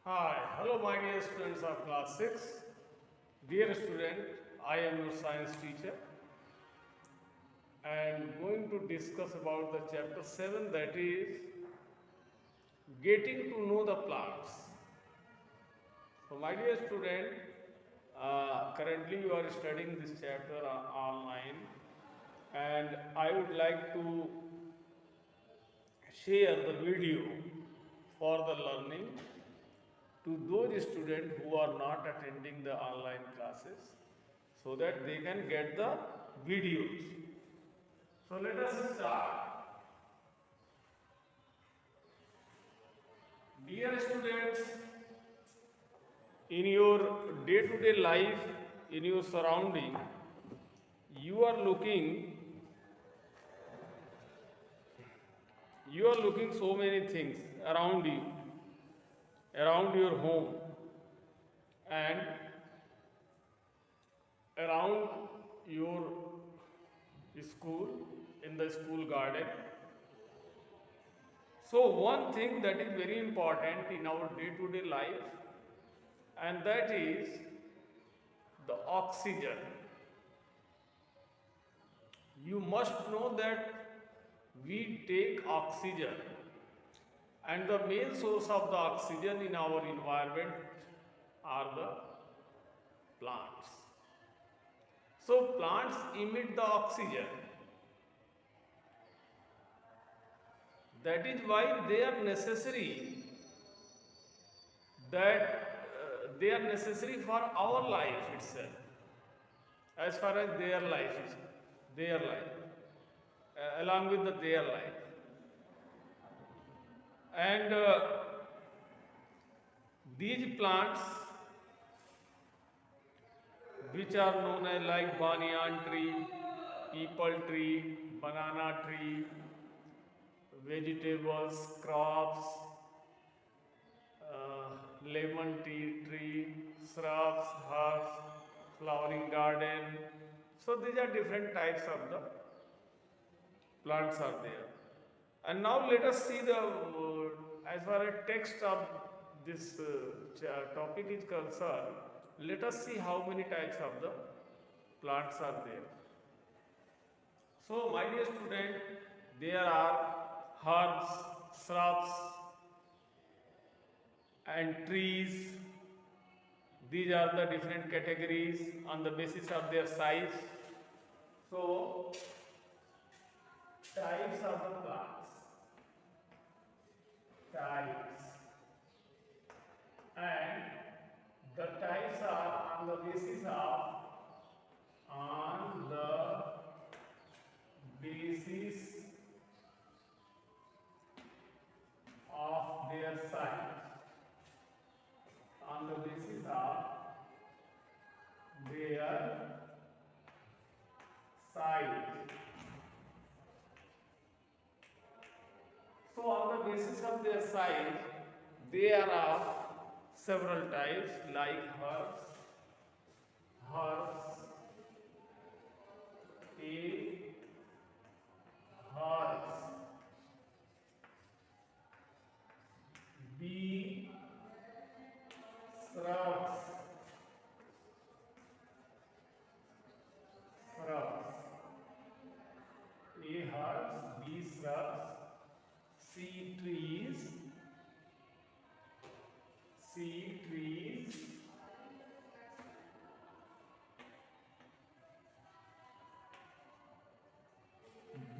Hi, hello my dear students of class 6. Dear student, I am your science teacher and going to discuss about the chapter 7, that is getting to know the plants. So my dear student, currently you are studying this chapter online and I would like to share the video for the learning to those students who are not attending the online classes so that they can get the videos. So let us start. Dear students, in your day to day life, in your surrounding, you are looking you are looking so many things around you, around your home and around your school, in the school garden. So one thing that is very important in our day to day life, and that is the oxygen. You must know that we take oxygen, and the main source of the oxygen in our environment are the plants. So plants emit the oxygen. That is why they are necessary, that they are necessary for our life itself, as far as their life is, their life, along with their life. And these plants, which are known as like banyan tree, peepal tree, banana tree, vegetables, crops, lemon tea tree, shrubs, herbs, flowering garden. So these are different types of the plants are there. And now let us see the as far as text of this topic is concerned. Let us see how many types of the plants are there. So, my dear student, there are herbs, shrubs, and trees. These are the different categories on the basis of their size. So, types of the plants. Types. And the types are on the basis of on the basis of their size. On the basis of their size. So on the basis of their size, there are several types like herbs, A, herbs, B, shrubs, A herbs, B shrubs, C trees, C trees,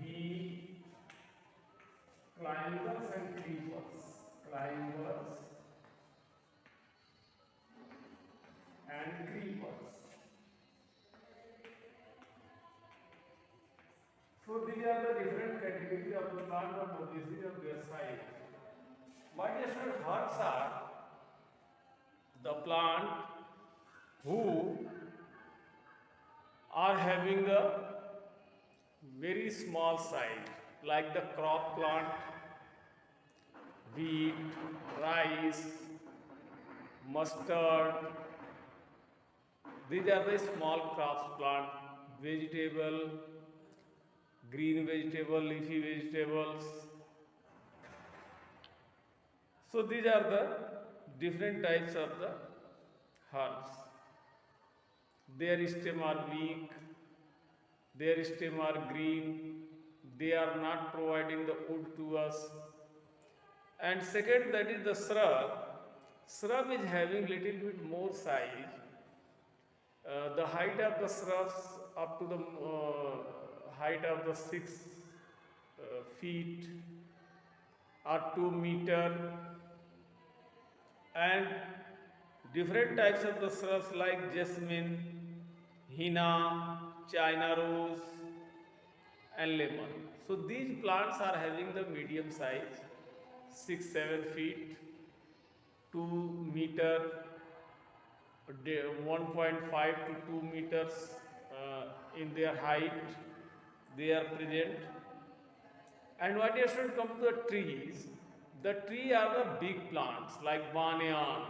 B climbers and creepers, climbers and creepers. So these are the different categories of the plant on the basis of their size. My dear student, herbs are the plant who are having a very small size, like the crop plant, wheat, rice, mustard. These are the small crops plant, vegetable, green vegetable, leafy vegetables. So these are the different types of the herbs. Their stem are weak, their stem are green, they are not providing the wood to us. And second, that is the shrub. Shrub is having little bit more size. The height of the shrubs up to the height of the 6 feet or 2 meter, and different types of the shrubs like jasmine, henna, china rose, and lemon. So these plants are having the medium size, 6 7 feet, 2 meter, 1.5 to 2 meters in their height. They are present. And what you should come to the trees. The tree are the big plants like banyan,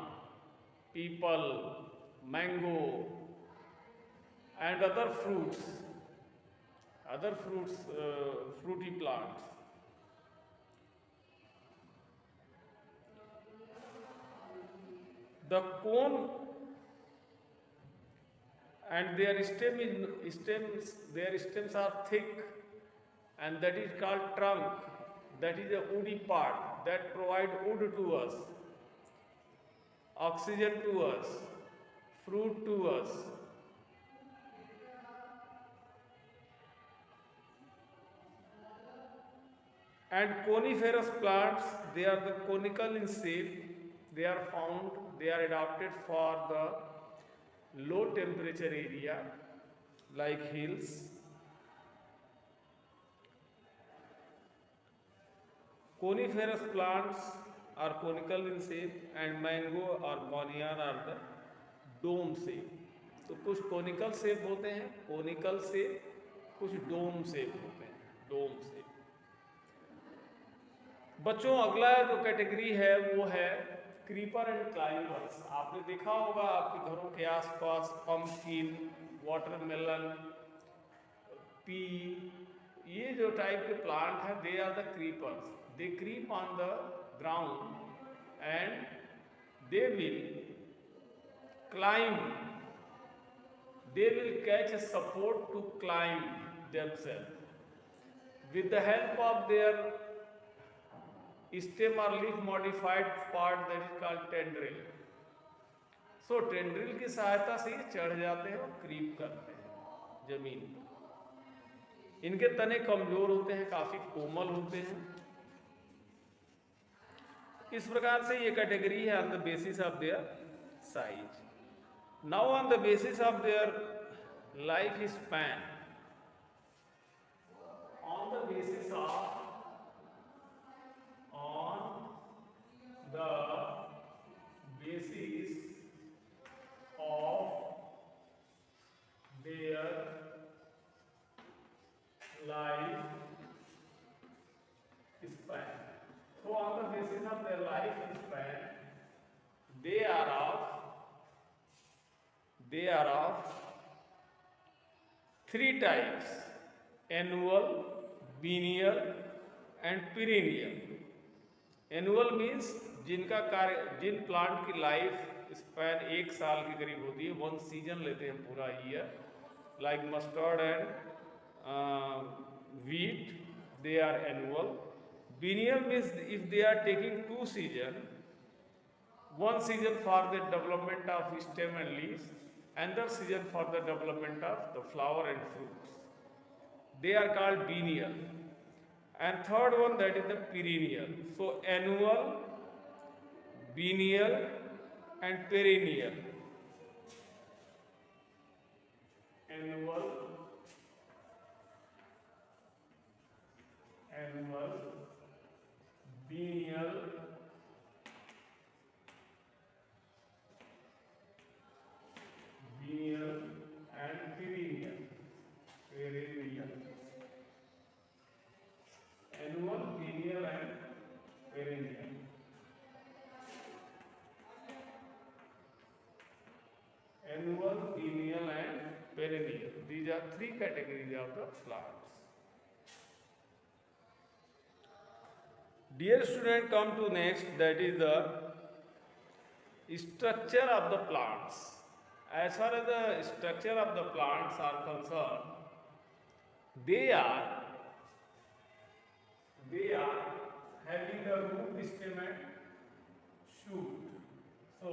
peepal, mango, and other fruits, fruity plants. The cone and their stems are thick, and that is called trunk. That is a woody part that provide wood to us, oxygen to us, fruit to us. And coniferous plants, they are the conical in shape. They are found, they are adapted for the low temperature area like hills. Coniferous plants are conical in shape, and mango or banyan are the dome shape. तो कुछ conical shape होते हैं, conical shape, कुछ dome shape होते हैं, dome shape. बच्चों अगला जो कैटेगरी है वो है क्रीपर एंड क्लाइंबर्स. आपने देखा होगा आपके घरों के आसपास पम्पकिन, वाटरमेलन, पी, ये जो टाइप के प्लांट हैं, they are the creepers. They creep on the ground and they will climb, they will catch a support to climb themselves with the help of their stem or leaf modified part that is called tendril. So tendril की सहायता से ये चढ़ जाते हैं और creep करते हैं जमीन पर. इनके तने कमजोर होते हैं, काफी कोमल होते हैं. इस प्रकार से ये कैटेगरी है on the basis of their size. Now on the basis of their life span, on the basis of their life span. So on the basis of their life span, they are of three types: annual, biennial and perennial. Annual means जिनका कार्य, जिन plant की life span 1 साल के करीब होती है, 1 season लेते हैं पूरा year, like mustard and wheat, they are annual. Biennial means if they are taking 2 seasons, 1 season for the development of stem and leaves, another season for the development of the flower and fruits. They are called biennial. And third one, that is the perennial. So annual, biennial and perennial. Annual, biennial, and perennial. Annual, biennial and perennial. Annual, biennial and perennial. These are 3 categories of the plants. Dear student, come to next, that is the structure of the plants. As far as the structure of the plants are concerned, they are having the root, stem and shoot. So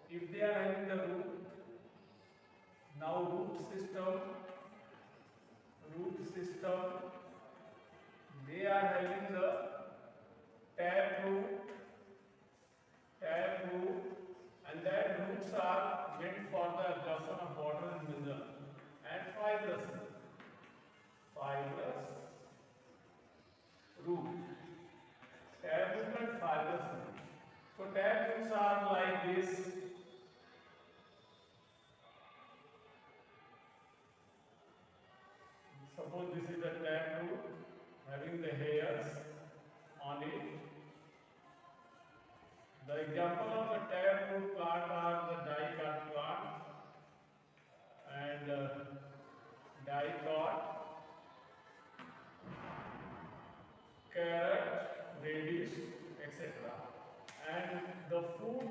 if they are having the root, now root system, they are having the tap root, and that roots are meant for the absorption of water and mineral, and fibrous root, tap root and fibrous root. So tap roots are like this. Suppose this is the tap root having the hairs on it. The example of the tap root plant are the dicot plant and dicot, carrot, radish, etc. And the fruit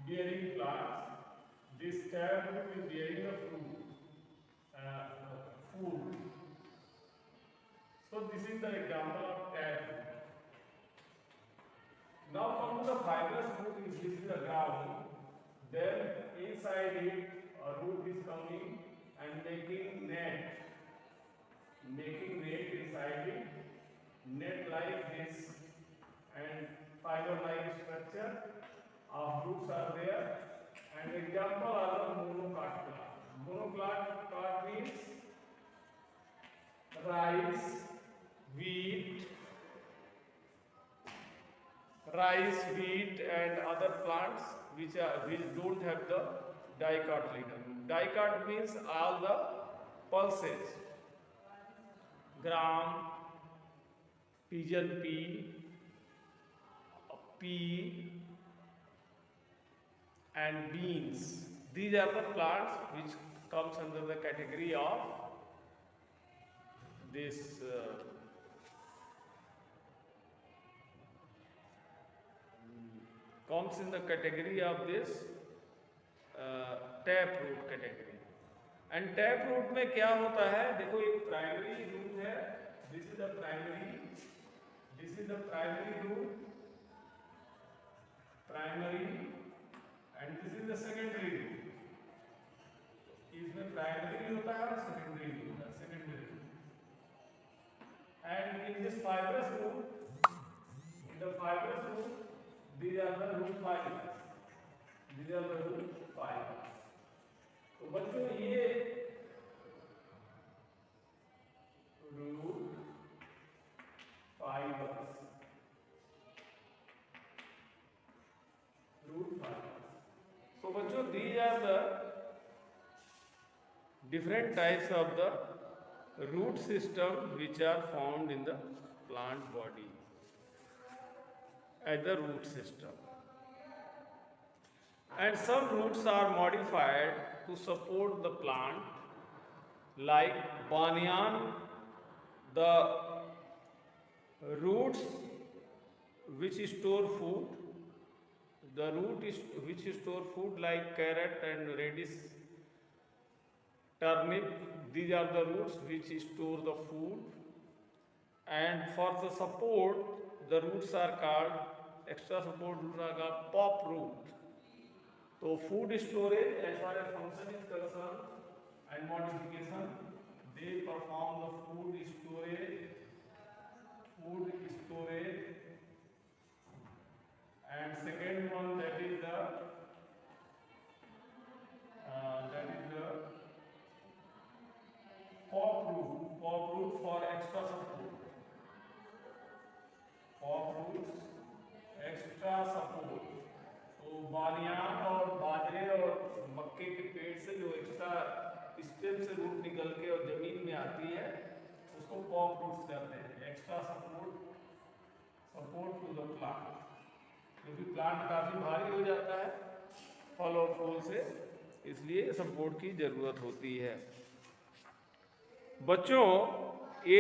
bearing plants, this tap root is bearing the fruit. So this is the example of tap root. Now come to the fibrous root. This is the ground. Then inside it a root is coming and making net inside it, net like this, and fiber like structure of roots are there. And example are the monocot plant. Monocot plant means rice, wheat and other plants which don't have the dicotyledon. Dicot means all the pulses, gram, pigeon pea and beans. These are the plants which comes under the category of this comes in the category of this tap root category. And tap root में क्या होता है, देखो एक primary root है, this is the primary root, and this is the secondary root. इसमें primary होता है और सेकेंडरी होता है, and in this fibrous root, these are the root fibers. तो बच्चों ये रूट फाइबर्स, so बच्चों these are the different types of the root system which are found in the plant body as the root system. And some roots are modified to support the plant, like banyan. The roots which store food, like carrot and radish, turnip. These are the roots which store the food, and for the support, the roots are called, extra support roots are called pop root. So food storage, as far as function is concerned and modification, they perform the food storage, and second one, that is the pop root for extra support. तो बानियान और बाजरे और मक्के के पेड़ से जो extra stem से रूट निकल के और जमीन में आती है, उसको पॉप रूट्स कहते हैं. Extra support to the plant, क्योंकि प्लांट काफी भारी हो जाता है फल और फूल से, इसलिए सपोर्ट की जरूरत होती है. बच्चों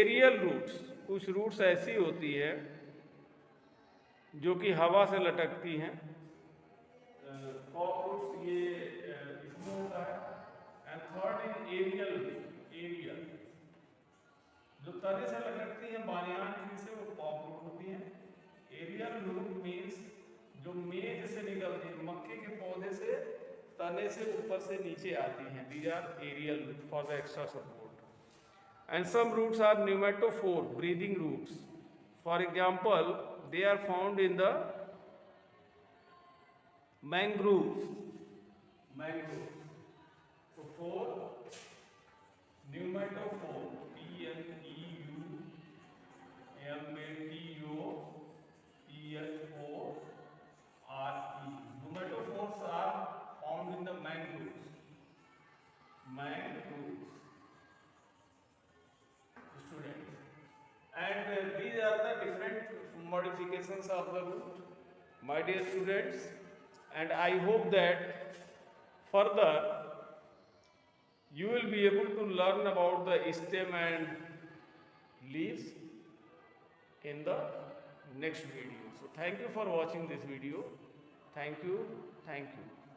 एरियल रूट्स, कुछ रूट्स ऐसी होती है जो कि हवा से लटकती हैं, एरियल रूट मीन्स जो मेज से निकलती है, मक्के के पौधे से तने से ऊपर से नीचे आती हैं. These are aerial root for the extra support. And some roots are pneumatophore, breathing roots. For example, they are found in the mangroves. Mangroves. So for pneumatophore, Pneumatophore. Pneumatophores are found in the mangroves. Mangroves, students. And these are the different modifications of the root, my dear students. And I hope that further you will be able to learn about the stem and leaves in the next video. So thank you for watching this video. Thank you. Thank you.